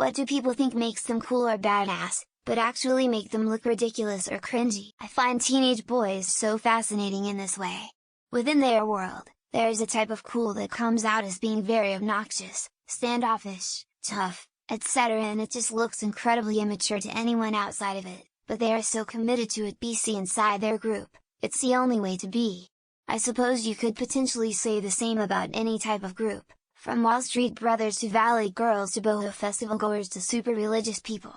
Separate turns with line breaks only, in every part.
What do people think makes them cool or badass, but actually make them look ridiculous or cringy? I find teenage boys so fascinating in this way. Within their world, there is a type of cool that comes out as being very obnoxious, standoffish, tough, etc., and it just looks incredibly immature to anyone outside of it, but they are so committed to it. BC inside their group, it's the only way to be. I suppose you could potentially say the same about any type of group, from Wall Street Brothers to Valley Girls to boho festival goers to super religious people.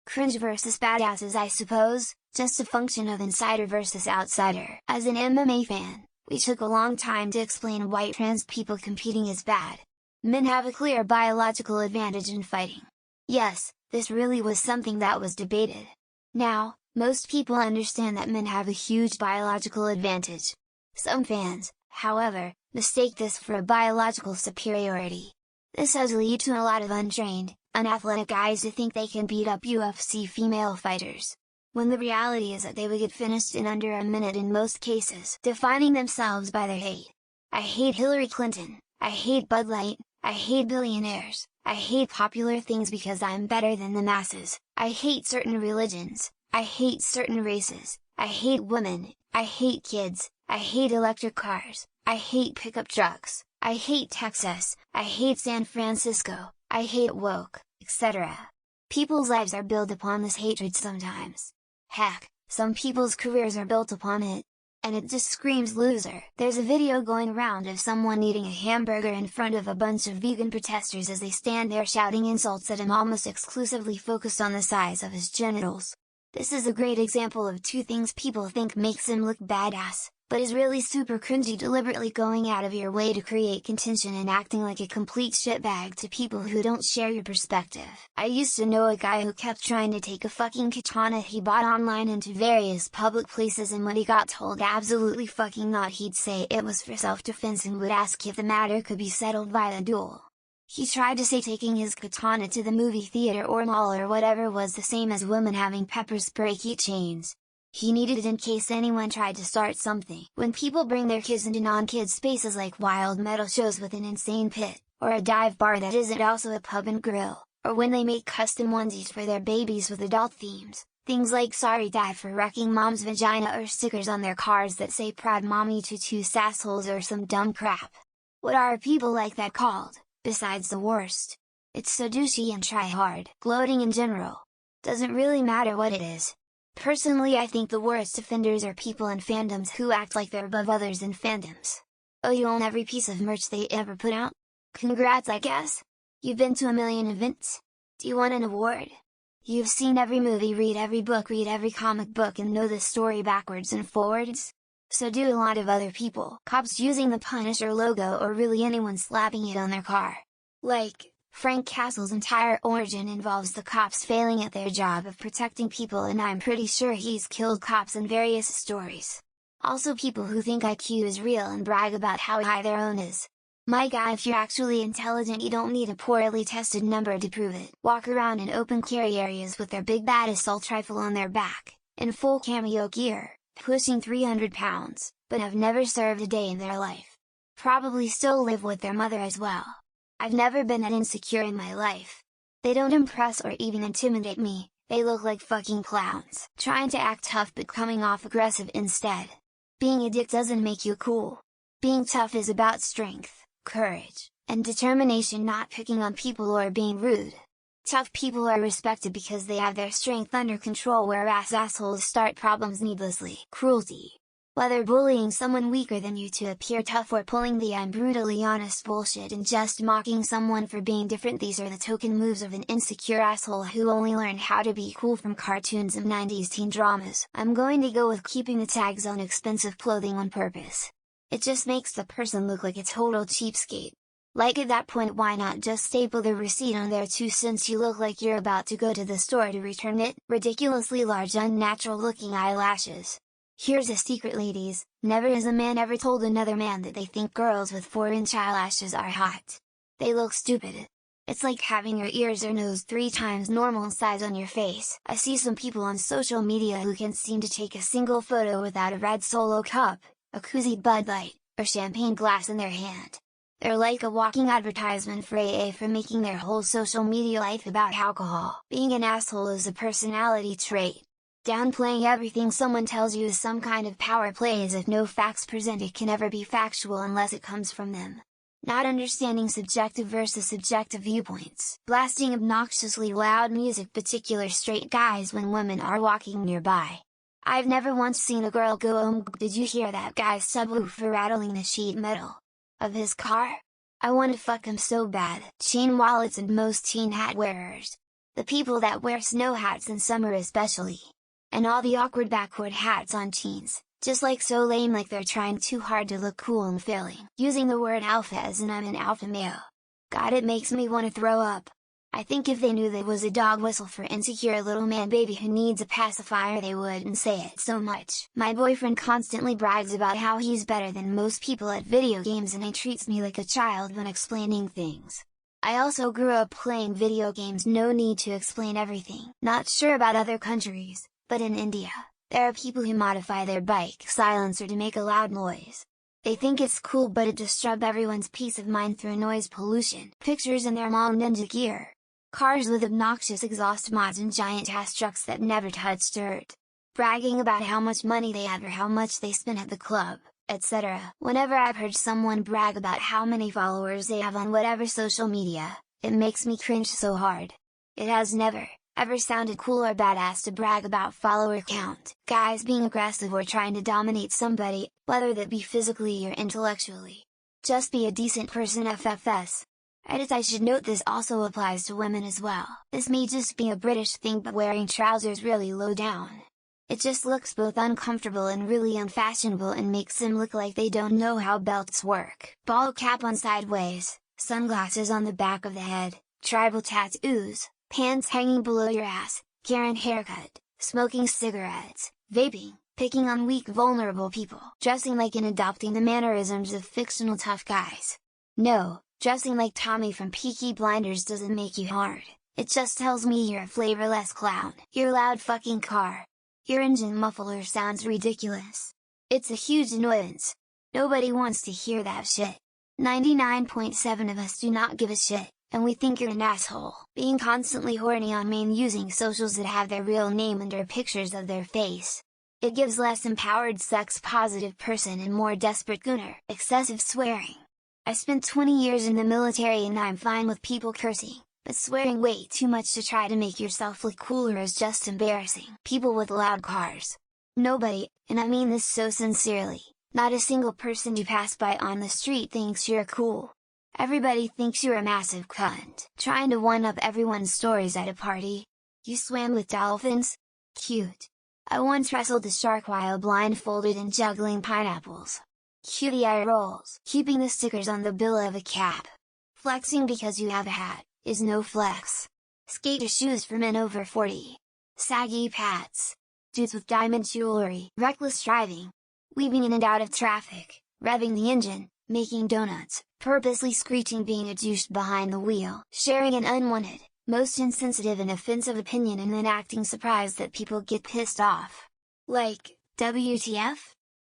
Cringe versus badasses, I suppose, just a function of insider versus outsider. As an MMA fan, we took a long time to explain why trans people competing is bad. Men have a clear biological advantage in fighting. Yes, this really was something that was debated. Now, most people understand that men have a huge biological advantage. Some fans, however, mistake this for a biological superiority. This has led to a lot of untrained, unathletic guys who think they can beat up UFC female fighters, when the reality is that they would get finished in under a minute in most cases, defining themselves by their hate. I hate Hillary Clinton, I hate Bud Light, I hate billionaires, I hate popular things because I'm better than the masses, I hate certain religions, I hate certain races, I hate women, I hate kids, I hate electric cars, I hate pickup trucks, I hate Texas, I hate San Francisco, I hate woke, etc. People's lives are built upon this hatred sometimes. Heck, some people's careers are built upon it. And it just screams loser. There's a video going around of someone eating a hamburger in front of a bunch of vegan protesters as they stand there shouting insults at him, almost exclusively focused on the size of his genitals. This is a great example of two things people think makes him look badass, but is really super cringy, deliberately going out of your way to create contention and acting like a complete shitbag to people who don't share your perspective. I used to know a guy who kept trying to take a fucking katana he bought online into various public places, and when he got told absolutely fucking not, he'd say it was for self-defense and would ask if the matter could be settled via duel. He tried to say taking his katana to the movie theater or mall or whatever was the same as women having pepper spray keychains. He needed it in case anyone tried to start something. When people bring their kids into non-kid spaces like wild metal shows with an insane pit, or a dive bar that isn't also a pub and grill, or when they make custom onesies for their babies with adult themes, things like "Sorry Dad for wrecking mom's vagina" or stickers on their cars that say "Proud Mommy to two sassholes" or some dumb crap. What are people like that called, besides the worst? It's so douchey and try hard. Gloating in general. Doesn't really matter what it is. Personally, I think the worst offenders are people in fandoms who act like they're above others in fandoms. Oh, you own every piece of merch they ever put out? Congrats, I guess! You've been to a million events? Do you want an award? You've seen every movie, read every book, read every comic book, and know the story backwards and forwards? So do a lot of other people. Cops using the Punisher logo, or really anyone slapping it on their car. Like, Frank Castle's entire origin involves the cops failing at their job of protecting people, and I'm pretty sure he's killed cops in various stories. Also, people who think IQ is real and brag about how high their own is. My guy, if you're actually intelligent, you don't need a poorly tested number to prove it. Walk around in open carry areas with their big bad assault rifle on their back, in full cameo gear, pushing 300 pounds, but have never served a day in their life. Probably still live with their mother as well. I've never been that insecure in my life. They don't impress or even intimidate me, they look like fucking clowns. Trying to act tough but coming off aggressive instead. Being a dick doesn't make you cool. Being tough is about strength, courage, and determination, not picking on people or being rude. Tough people are respected because they have their strength under control, whereas assholes start problems needlessly. Cruelty. Whether bullying someone weaker than you to appear tough, or pulling the "I'm brutally honest" bullshit and just mocking someone for being different, these are the token moves of an insecure asshole who only learned how to be cool from cartoons and 90s teen dramas. I'm going to go with keeping the tags on expensive clothing on purpose. It just makes the person look like a total cheapskate. Like, at that point, why not just staple the receipt on there too, since you look like you're about to go to the store to return it? Ridiculously large, unnatural looking eyelashes. Here's a secret, ladies, never has a man ever told another man that they think girls with 4-inch eyelashes are hot. They look stupid. It's like having your ears or nose 3 times normal size on your face. I see some people on social media who can't seem to take a single photo without a red Solo cup, a koozie Bud Light, or champagne glass in their hand. They're like a walking advertisement for AA, for making their whole social media life about alcohol. Being an asshole is a personality trait. Downplaying everything someone tells you is some kind of power play, as if no facts presented can ever be factual unless it comes from them. Not understanding subjective versus subjective viewpoints. Blasting obnoxiously loud music, particular straight guys, when women are walking nearby. I've never once seen a girl go did you hear that guy's subwoofer rattling the sheet metal of his car? I wanna fuck him so bad. Chain wallets and most teen hat wearers. The people that wear snow hats in summer especially. And all the awkward backward hats on teens, just like so lame, like they're trying too hard to look cool and failing. Using the word alpha as in I'm an alpha male. God, it makes me wanna throw up. I think if they knew that was a dog whistle for insecure little man baby who needs a pacifier, they wouldn't say it so much. My boyfriend constantly brags about how he's better than most people at video games, and he treats me like a child when explaining things. I also grew up playing video games, no need to explain everything. Not sure about other countries, but in India, there are people who modify their bike silencer to make a loud noise. They think it's cool, but it disrupts everyone's peace of mind through noise pollution. Pictures in their mall ninja gear. Cars with obnoxious exhaust mods and giant ass trucks that never touch dirt. Bragging about how much money they have or how much they spend at the club, etc. Whenever I've heard someone brag about how many followers they have on whatever social media, it makes me cringe so hard. It has never, ever sounded cool or badass to brag about follower count. Guys being aggressive or trying to dominate somebody, whether that be physically or intellectually. Just be a decent person, FFS. Edit: I should note this also applies to women as well. This may just be a British thing, but wearing trousers really low down. It just looks both uncomfortable and really unfashionable, and makes them look like they don't know how belts work. Ball cap on sideways, sunglasses on the back of the head, tribal tattoos, pants hanging below your ass, Karen haircut, smoking cigarettes, vaping, picking on weak vulnerable people. Dressing like and adopting the mannerisms of fictional tough guys. No, dressing like Tommy from Peaky Blinders doesn't make you hard, it just tells me you're a flavorless clown. Your loud fucking car. Your engine muffler sounds ridiculous. It's a huge annoyance. Nobody wants to hear that shit. 99.7% of us do not give a shit, and we think you're an asshole. Being constantly horny on main, using socials that have their real name under pictures of their face. It gives less empowered sex positive person and more desperate gooner. Excessive swearing. I spent 20 years in the military and I'm fine with people cursing, but swearing way too much to try to make yourself look cooler is just embarrassing. People with loud cars. Nobody, and I mean this so sincerely, not a single person you pass by on the street thinks you're cool. Everybody thinks you're a massive cunt. Trying to one-up everyone's stories at a party. You swam with dolphins? Cute. I once wrestled a shark while blindfolded and juggling pineapples. Cutie eye rolls. Keeping the stickers on the bill of a cap. Flexing because you have a hat, is no flex. Skater shoes for men over 40. Saggy pats. Dudes with diamond jewelry. Reckless driving. Weaving in and out of traffic, revving the engine, making donuts, purposely screeching, being a douche behind the wheel. Sharing an unwanted, most insensitive and offensive opinion and then acting surprised that people get pissed off. Like, WTF?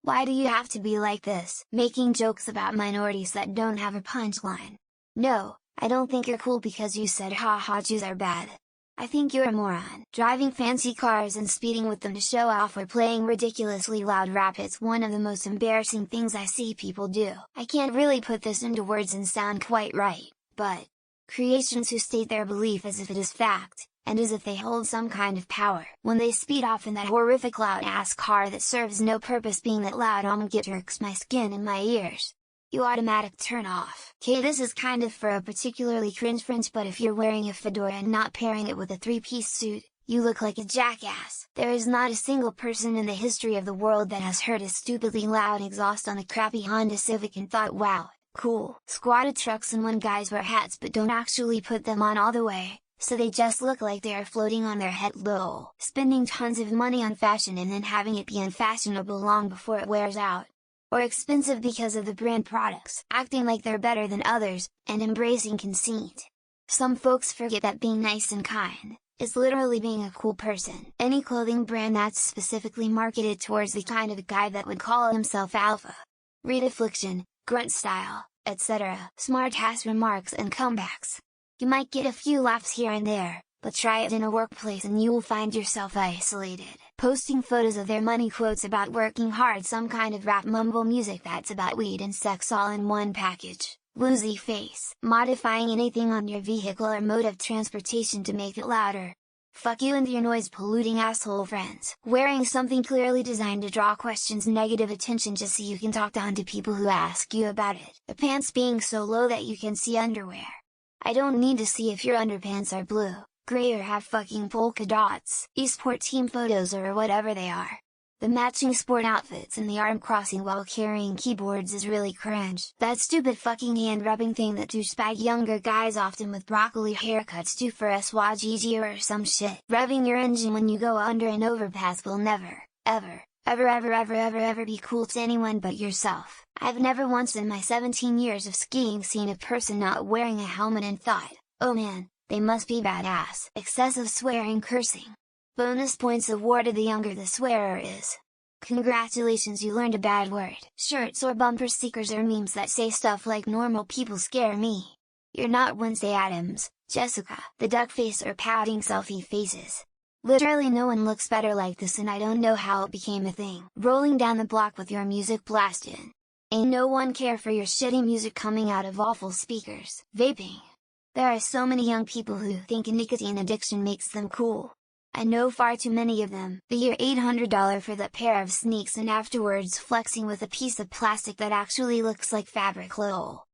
Why do you have to be like this? Making jokes about minorities that don't have a punchline. No, I don't think you're cool because you said haha Jews are bad. I think you're a moron. Driving fancy cars and speeding with them to show off or playing ridiculously loud rap. It's one of the most embarrassing things I see people do. I can't really put this into words and sound quite right, but creations who state their belief as if it is fact, and as if they hold some kind of power. When they speed off in that horrific loud ass car that serves no purpose being that loud, it jerks my skin in my ears. You automatic turn off. Okay, this is kind of for a particularly cringe friend, but if you're wearing a fedora and not pairing it with a three-piece suit, you look like a jackass. There is not a single person in the history of the world that has heard a stupidly loud exhaust on a crappy Honda Civic and thought wow, cool. Squatted trucks and when guys wear hats but don't actually put them on all the way, so they just look like they are floating on their head. Lol. Spending tons of money on fashion and then having it be unfashionable long before it wears out. Or expensive because of the brand products. Acting like they're better than others, and embracing conceit. Some folks forget that being nice and kind is literally being a cool person. Any clothing brand that's specifically marketed towards the kind of guy that would call himself alpha, read affliction, grunt style, etc. Smart-ass remarks and comebacks. You might get a few laughs here and there, but try it in a workplace and you will find yourself isolated, posting photos of their money quotes about working hard, some kind of rap mumble music that's about weed and sex all in one package, woozy face, modifying anything on your vehicle or mode of transportation to make it louder. Fuck you and your noise-polluting asshole friends, wearing something clearly designed to draw questions, negative attention just so you can talk down to people who ask you about it, the pants being so low that you can see underwear. I don't need to see if your underpants are blue, gray or have fucking polka dots, esport team photos or whatever they are. The matching sport outfits and the arm crossing while carrying keyboards is really cringe. That stupid fucking hand rubbing thing that douchebag younger guys often with broccoli haircuts do for SWAGG or some shit. Revving your engine when you go under an overpass will never, ever be cool to anyone but yourself. I've never once in my 17 years of skiing seen a person not wearing a helmet and thought, oh man, they must be badass. Excessive swearing, cursing. Bonus points awarded the younger the swearer is. Congratulations, you learned a bad word. Shirts or bumper stickers or memes that say stuff like normal people scare me. You're not Wednesday Addams, Jessica, the duck face or pouting selfie faces. Literally no one looks better like this and I don't know how it became a thing. Rolling down the block with your music blasted. Ain't no one care for your shitty music coming out of awful speakers. Vaping. There are so many young people who think nicotine addiction makes them cool. I know far too many of them. The year $800 for that pair of sneaks and afterwards flexing with a piece of plastic that actually looks like fabric, lol.